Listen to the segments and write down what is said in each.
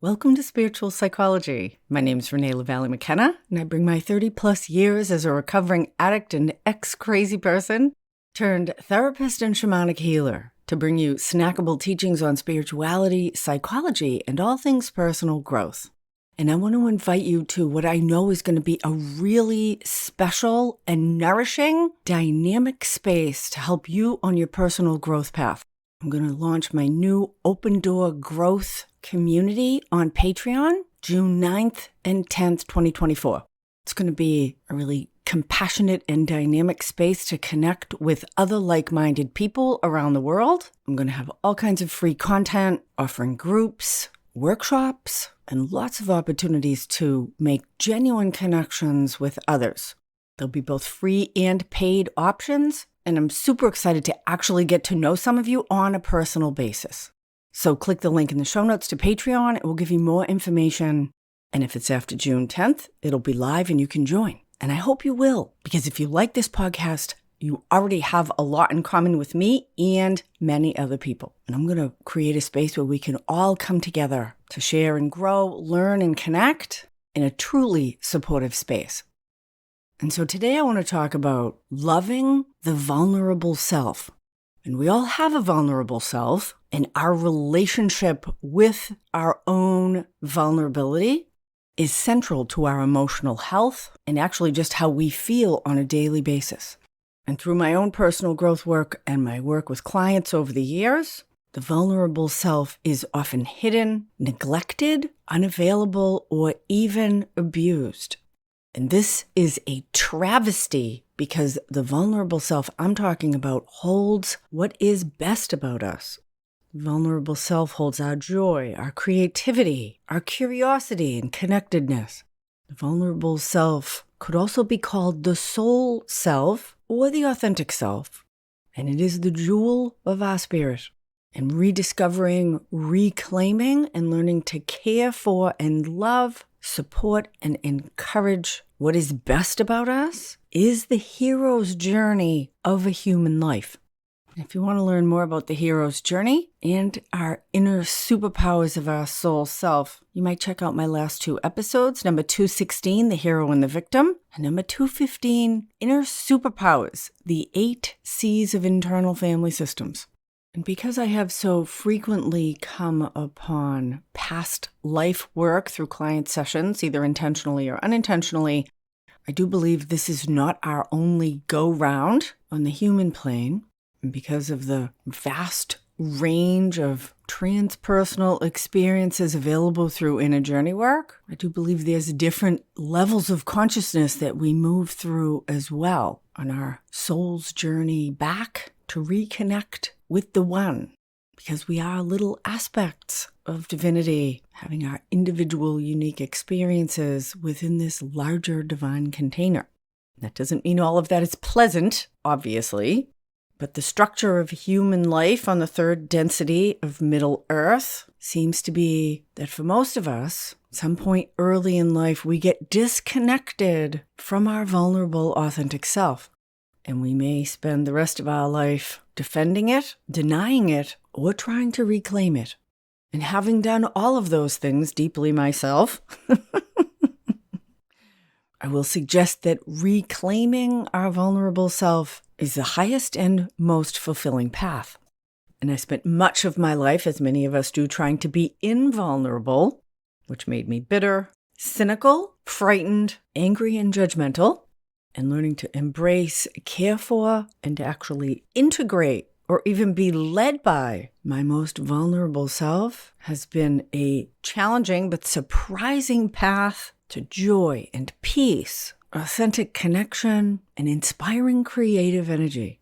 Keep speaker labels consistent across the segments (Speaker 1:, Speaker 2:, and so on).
Speaker 1: Welcome to Spiritual Psychology. My name is Renee McKenna, and I bring my 30-plus years as a recovering addict and ex-crazy person turned therapist and shamanic healer to bring you snackable teachings on spirituality, psychology, and all things personal growth. And I want to invite you to what I know is going to be a really special and nourishing, dynamic space to help you on your personal growth path. I'm going to launch my new open door growth community on Patreon, June 9th and 10th, 2024. It's going to be a really compassionate and dynamic space to connect with other like-minded people around the world. I'm going to have all kinds of free content, offering groups, workshops, and lots of opportunities to make genuine connections with others. There'll be both free and paid options, and I'm super excited to actually get to know some of you on a personal basis. So click the link in the show notes to Patreon. It will give you more information. And if it's after June 10th, it'll be live and you can join. And I hope you will, because if you like this podcast, you already have a lot in common with me and many other people. And I'm going to create a space where we can all come together to share and grow, learn and connect in a truly supportive space. And so today I want to talk about loving the vulnerable self. And we all have a vulnerable self, and our relationship with our own vulnerability is central to our emotional health and actually just how we feel on a daily basis. And through my own personal growth work and my work with clients over the years, the vulnerable self is often hidden, neglected, unavailable, or even abused. And this is a travesty because the vulnerable self I'm talking about holds what is best about us. The vulnerable self holds our joy, our creativity, our curiosity, and connectedness. The vulnerable self could also be called the soul self or the authentic self, and it is the jewel of our spirit. And rediscovering, reclaiming, and learning to care for and love, support, and encourage what is best about us is the hero's journey of a human life. If you want to learn more about the hero's journey and our inner superpowers of our soul self, you might check out my last two episodes, number 216, The Hero and the Victim, and number 215, Inner Superpowers, the 8 C's of Internal Family Systems. And because I have so frequently come upon past life work through client sessions, either intentionally or unintentionally, I do believe this is not our only go-round on the human plane. And because of the vast range of transpersonal experiences available through inner journey work, I do believe there's different levels of consciousness that we move through as well on our soul's journey back to reconnect with the one, because we are little aspects of divinity, having our individual unique experiences within this larger divine container. That doesn't mean all of that is pleasant, obviously, but the structure of human life on the third density of Middle Earth seems to be that for most of us, at some point early in life, we get disconnected from our vulnerable, authentic self. And we may spend the rest of our life defending it, denying it, or trying to reclaim it. And having done all of those things deeply myself, I will suggest that reclaiming our vulnerable self is the highest and most fulfilling path. And I spent much of my life, as many of us do, trying to be invulnerable, which made me bitter, cynical, frightened, angry, and judgmental. And learning to embrace, care for, and to actually integrate or even be led by my most vulnerable self has been a challenging but surprising path to joy and peace, authentic connection, and inspiring creative energy.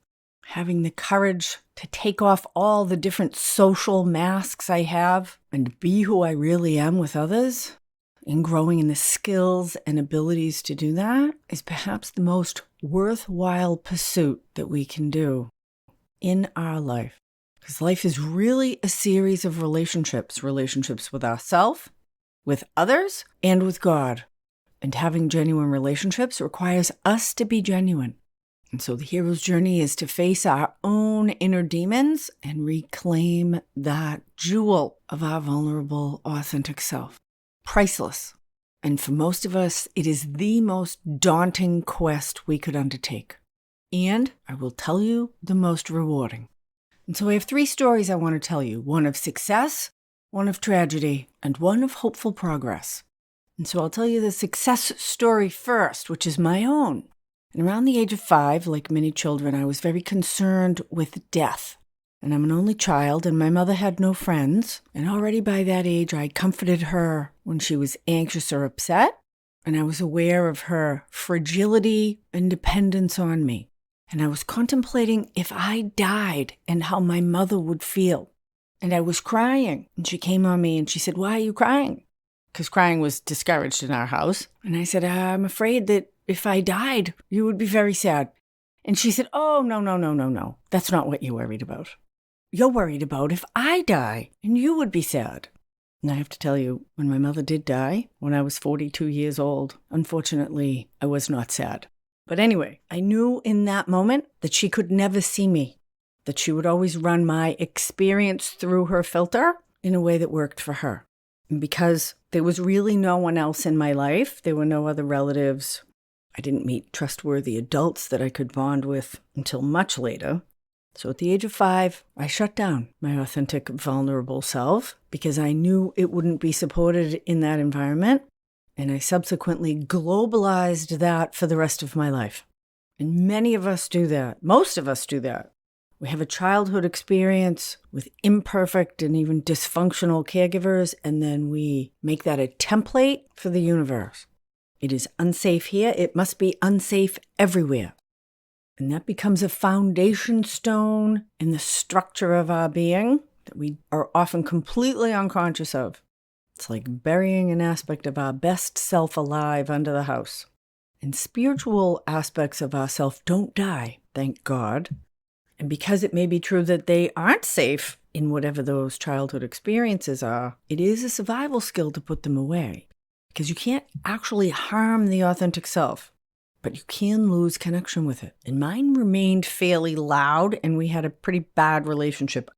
Speaker 1: Having the courage to take off all the different social masks I have and be who I really am with others, and growing in the skills and abilities to do that is perhaps the most worthwhile pursuit that we can do in our life. Because life is really a series of relationships with ourselves, with others, and with God. And having genuine relationships requires us to be genuine. And so the hero's journey is to face our own inner demons and reclaim that jewel of our vulnerable, authentic self. Priceless. And for most of us, it is the most daunting quest we could undertake. And I will tell you, the most rewarding. And so I have 3 stories I want to tell you. One of success, one of tragedy, and one of hopeful progress. And so I'll tell you the success story first, which is my own. And around the age of 5, like many children, I was very concerned with death. And I'm an only child, and my mother had no friends. And already by that age, I comforted her when she was anxious or upset. And I was aware of her fragility and dependence on me. And I was contemplating if I died and how my mother would feel. And I was crying. And she came on me and she said, "Why are you crying?" Because crying was discouraged in our house. And I said, "I'm afraid that if I died, you would be very sad." And she said, "Oh, no. That's not what you're worried about. You're worried about if I die and you would be sad." And I have to tell you, when my mother did die, when I was 42 years old, unfortunately, I was not sad. But anyway, I knew in that moment that she could never see me, that she would always run my experience through her filter in a way that worked for her. And because there was really no one else in my life, there were no other relatives, I didn't meet trustworthy adults that I could bond with until much later. So at the age of 5, I shut down my authentic, vulnerable self because I knew it wouldn't be supported in that environment. And I subsequently globalized that for the rest of my life. And many of us do that. Most of us do that. We have a childhood experience with imperfect and even dysfunctional caregivers, and then we make that a template for the universe. It is unsafe here. It must be unsafe everywhere. And that becomes a foundation stone in the structure of our being that we are often completely unconscious of. It's like burying an aspect of our best self alive under the house. And spiritual aspects of ourself don't die, thank God. And because it may be true that they aren't safe in whatever those childhood experiences are, it is a survival skill to put them away. Because you can't actually harm the authentic self, but you can lose connection with it. And mine remained fairly loud, and we had a pretty bad relationship.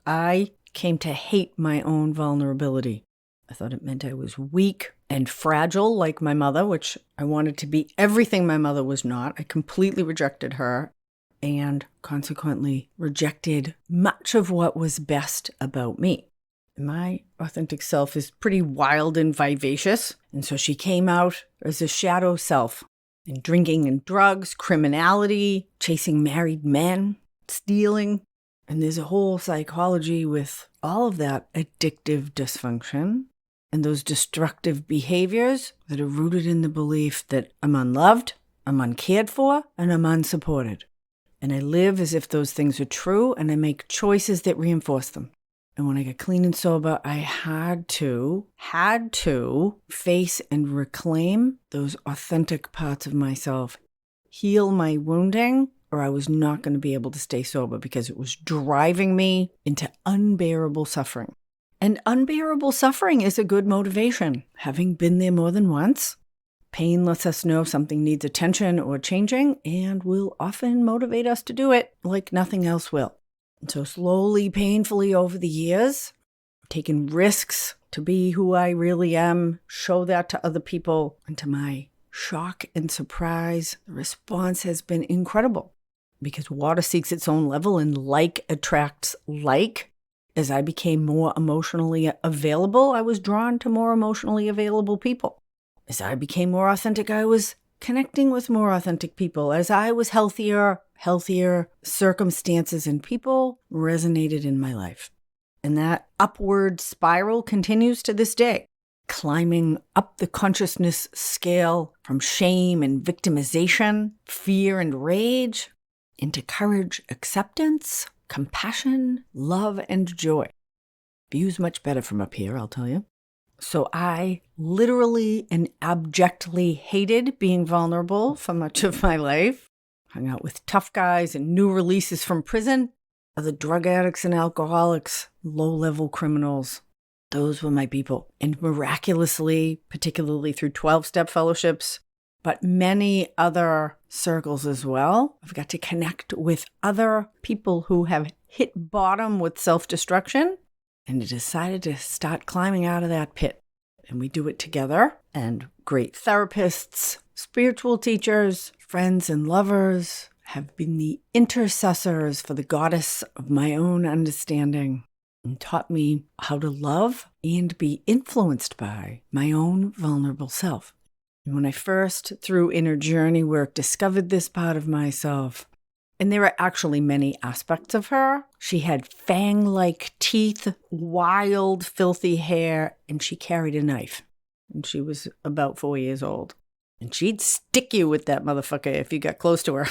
Speaker 1: I came to hate my own vulnerability. I thought it meant I was weak and fragile like my mother, which I wanted to be everything my mother was not. I completely rejected her and consequently rejected much of what was best about me. My authentic self is pretty wild and vivacious, and so she came out as a shadow self in drinking and drugs, criminality, chasing married men, stealing. And there's a whole psychology with all of that addictive dysfunction and those destructive behaviors that are rooted in the belief that I'm unloved, I'm uncared for, and I'm unsupported. And I live as if those things are true, and I make choices that reinforce them. And when I got clean and sober, I had to face and reclaim those authentic parts of myself, heal my wounding, or I was not going to be able to stay sober because it was driving me into unbearable suffering. And unbearable suffering is a good motivation. Having been there more than once, pain lets us know something needs attention or changing, and will often motivate us to do it like nothing else will. And so slowly, painfully over the years, taking risks to be who I really am, show that to other people, and to my shock and surprise, the response has been incredible. Because water seeks its own level and like attracts like. As I became more emotionally available, I was drawn to more emotionally available people. As I became more authentic, I was connecting with more authentic people. As I was healthier, circumstances and people resonated in my life. And that upward spiral continues to this day, climbing up the consciousness scale from shame and victimization, fear and rage, into courage, acceptance, compassion, love, and joy. View's much better from up here, I'll tell you. So I literally and abjectly hated being vulnerable for much of my life. Hung out with tough guys and new releases from prison, other drug addicts and alcoholics, low-level criminals. Those were my people. And miraculously, particularly through 12-step fellowships, but many other circles as well. I've got to connect with other people who have hit bottom with self-destruction and decided to start climbing out of that pit. And we do it together. And great therapists, spiritual teachers, friends and lovers have been the intercessors for the goddess of my own understanding and taught me how to love and be influenced by my own vulnerable self. And when I first, through inner journey work, discovered this part of myself, and there are actually many aspects of her. She had fang-like teeth, wild, filthy hair, and she carried a knife. And she was about 4 years old. And she'd stick you with that motherfucker if you got close to her.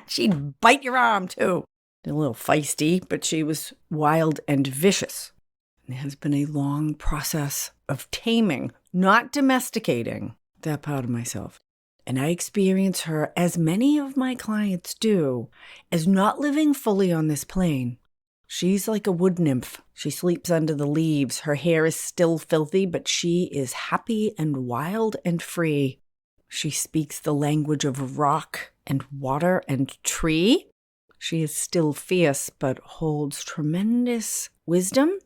Speaker 1: She'd bite your arm, too. A little feisty, but she was wild and vicious. And it has been a long process of taming, not domesticating, that part of myself. And I experience her, as many of my clients do, as not living fully on this plane. She's like a wood nymph. She sleeps under the leaves. Her hair is still filthy, but she is happy and wild and free. She speaks the language of rock and water and tree. She is still fierce, but holds tremendous wisdom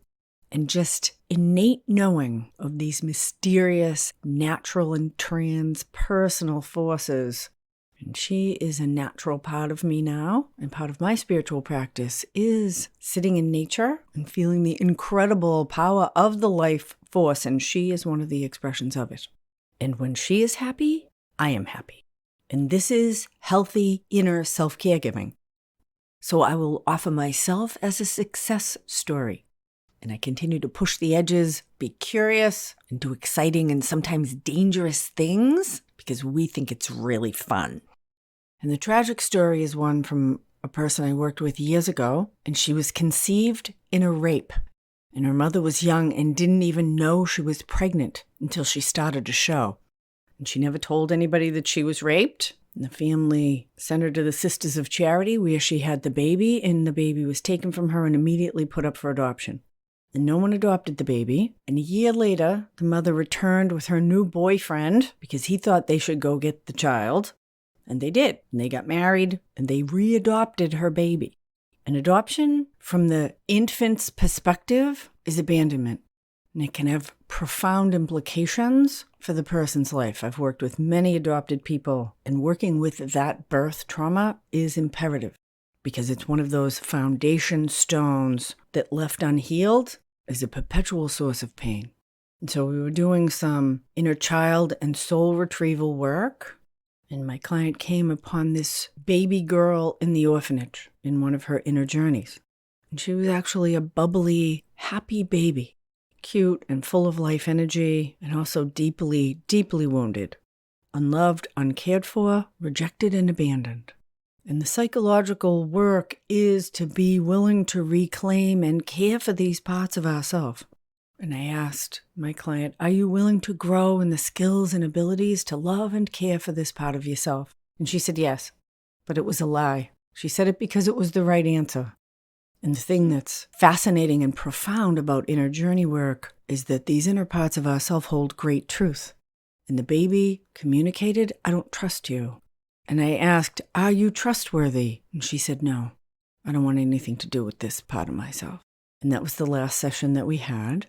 Speaker 1: and just innate knowing of these mysterious, natural and transpersonal forces. And she is a natural part of me now, and part of my spiritual practice is sitting in nature and feeling the incredible power of the life force, and she is one of the expressions of it. And when she is happy, I am happy. And this is healthy inner self-caregiving. So I will offer myself as a success story. And I continue to push the edges, be curious, and do exciting and sometimes dangerous things because we think it's really fun. And the tragic story is one from a person I worked with years ago, and she was conceived in a rape. And her mother was young and didn't even know she was pregnant until she started to show. And she never told anybody that she was raped. And the family sent her to the Sisters of Charity where she had the baby, and the baby was taken from her and immediately put up for adoption. And no one adopted the baby. And a year later, the mother returned with her new boyfriend because he thought they should go get the child. And they did. And they got married and they readopted her baby. An adoption from the infant's perspective is abandonment. And it can have profound implications for the person's life. I've worked with many adopted people, and working with that birth trauma is imperative because it's one of those foundation stones that left unhealed is a perpetual source of pain. And so we were doing some inner child and soul retrieval work, and my client came upon this baby girl in the orphanage in one of her inner journeys. And she was actually a bubbly, happy baby. Cute and full of life energy, and also deeply, deeply wounded, unloved, uncared for, rejected, and abandoned. And the psychological work is to be willing to reclaim and care for these parts of ourselves. And I asked my client, are you willing to grow in the skills and abilities to love and care for this part of yourself? And she said yes, but it was a lie. She said it because it was the right answer. And the thing that's fascinating and profound about inner journey work is that these inner parts of ourselves hold great truth. And the baby communicated, I don't trust you. And I asked, are you trustworthy? And she said, no, I don't want anything to do with this part of myself. And that was the last session that we had.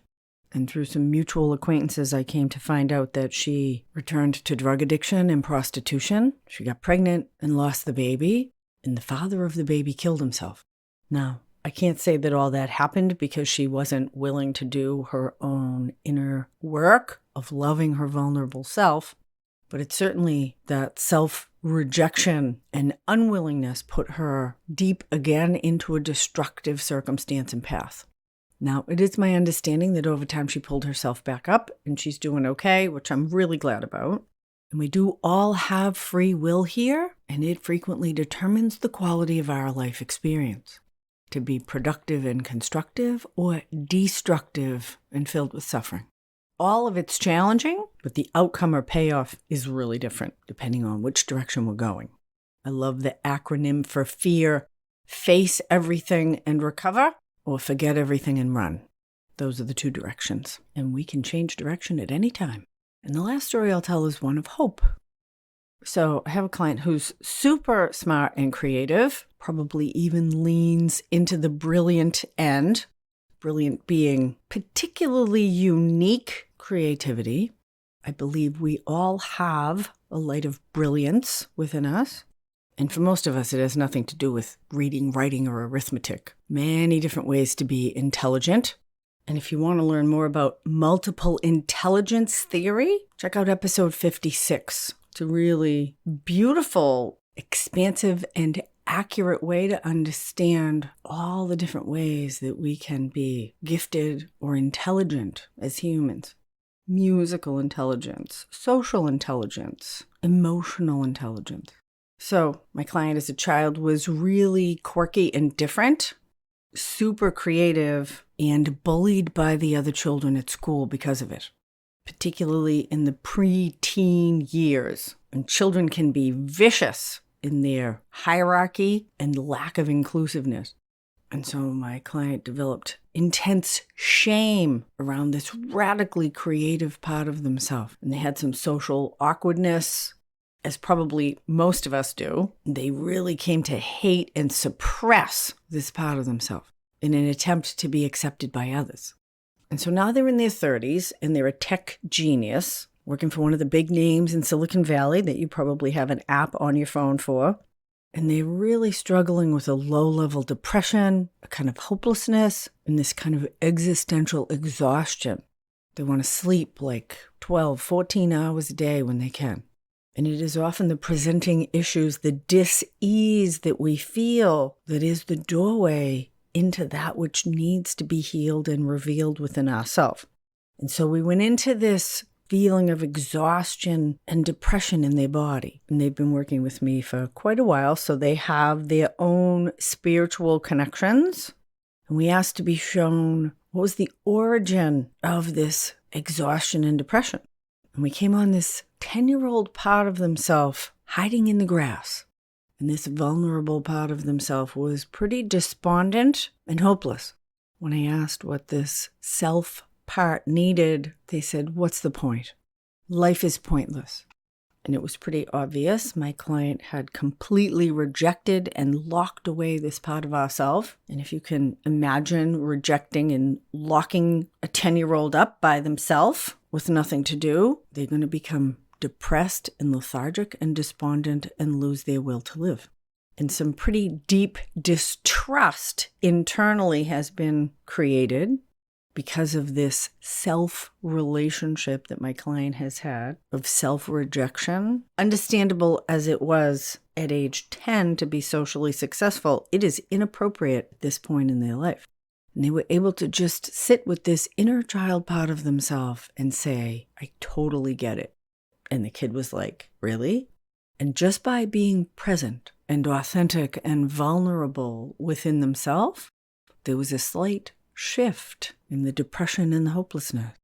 Speaker 1: And through some mutual acquaintances, I came to find out that she returned to drug addiction and prostitution. She got pregnant and lost the baby. And the father of the baby killed himself. Now, I can't say that all that happened because she wasn't willing to do her own inner work of loving her vulnerable self, but it's certainly that self-rejection and unwillingness put her deep again into a destructive circumstance and path. Now, it is my understanding that over time she pulled herself back up and she's doing okay, which I'm really glad about. And we do all have free will here, and it frequently determines the quality of our life experience. To be productive and constructive or destructive and filled with suffering. All of it's challenging, but the outcome or payoff is really different depending on which direction we're going. I love the acronym for fear: face everything and recover, or forget everything and run. Those are the two directions, and we can change direction at any time. And the last story I'll tell is one of hope. So I have a client who's super smart and creative, probably even leans into the brilliant end, brilliant being particularly unique creativity. I believe we all have a light of brilliance within us. And for most of us, it has nothing to do with reading, writing, or arithmetic. Many different ways to be intelligent. And if you want to learn more about multiple intelligence theory, check out episode 56. It's a really beautiful, expansive, and accurate way to understand all the different ways that we can be gifted or intelligent as humans. Musical intelligence, social intelligence, emotional intelligence. So my client as a child was really quirky and different, super creative, and bullied by the other children at school because of it, particularly in the pre-teen years. And children can be vicious in their hierarchy and lack of inclusiveness. And so my client developed intense shame around this radically creative part of themselves. And they had some social awkwardness, as probably most of us do. They really came to hate and suppress this part of themselves in an attempt to be accepted by others. And so now they're in their 30s and they're a tech genius working for one of the big names in Silicon Valley that you probably have an app on your phone for. And they're really struggling with a low-level depression, a kind of hopelessness, and this kind of existential exhaustion. They want to sleep like 12, 14 hours a day when they can. And it is often the presenting issues, the dis-ease that we feel that is the doorway into that which needs to be healed and revealed within ourselves. And so we went into this feeling of exhaustion and depression in their body. And they've been working with me for quite a while, so they have their own spiritual connections. And we asked to be shown what was the origin of this exhaustion and depression. And we came on this 10-year-old part of themselves hiding in the grass. And this vulnerable part of themselves was pretty despondent and hopeless. When I asked what this self part needed, they said, "What's the point? Life is pointless." And it was pretty obvious. My client had completely rejected and locked away this part of ourselves. And if you can imagine rejecting and locking a 10-year-old up by themselves with nothing to do, they're going to become depressed and lethargic and despondent and lose their will to live. And some pretty deep distrust internally has been created because of this self-relationship that my client has had of self-rejection. Understandable as it was at age 10 to be socially successful, it is inappropriate at this point in their life. And they were able to just sit with this inner child part of themselves and say, "I totally get it." And the kid was like, "Really?" And just by being present and authentic and vulnerable within themselves, there was a slight shift in the depression and the hopelessness.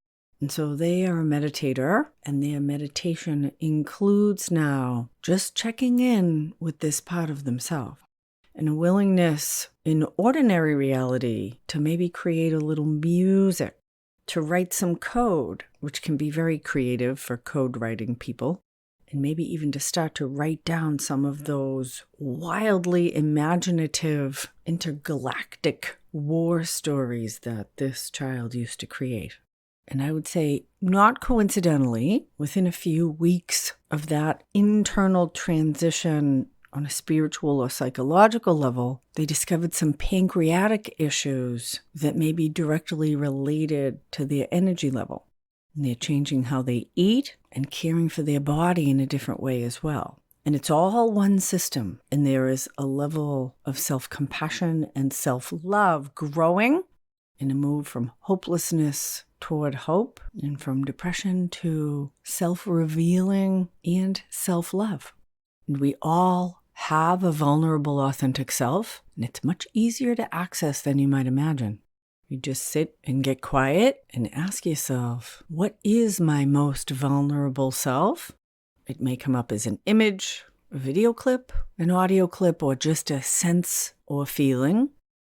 Speaker 1: And so they are a meditator, and their meditation includes now just checking in with this part of themselves and a willingness in ordinary reality to maybe create a little music, to write some code, which can be very creative for code writing people, and maybe even to start to write down some of those wildly imaginative intergalactic war stories that this child used to create. And I would say, not coincidentally, within a few weeks of that internal transition on a spiritual or psychological level, they discovered some pancreatic issues that may be directly related to their energy level. And they're changing how they eat and caring for their body in a different way as well. And it's all one system. And there is a level of self-compassion and self-love growing in a move from hopelessness toward hope and from depression to self-revealing and self-love. And we all have a vulnerable, authentic self, and it's much easier to access than you might imagine. You just sit and get quiet and ask yourself, what is my most vulnerable self? It may come up as an image, a video clip, an audio clip, or just a sense or feeling.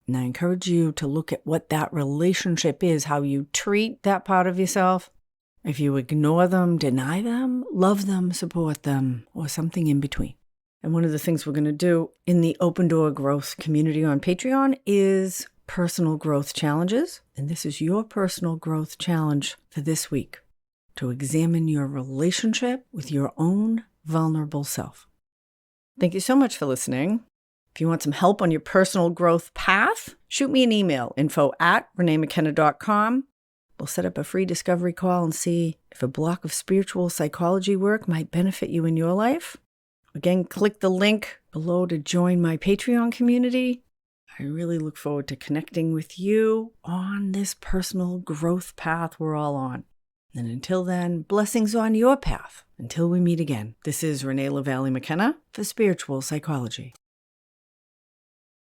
Speaker 1: And I encourage you to look at what that relationship is, how you treat that part of yourself, If you ignore them, deny them, love them, support them, or something in between. And one of the things we're going to do in the Open Door Growth community on Patreon is personal growth challenges. And this is your personal growth challenge for this week, to examine your relationship with your own vulnerable self. Thank you so much for listening. If you want some help on your personal growth path, shoot me an email, info@reneemckenna.com. We'll set up a free discovery call and see if a block of spiritual psychology work might benefit you in your life. Again, click the link below to join my Patreon community. I really look forward to connecting with you on this personal growth path we're all on. And until then, blessings on your path. Until we meet again, this is Renee McKenna for Spiritual Psychology.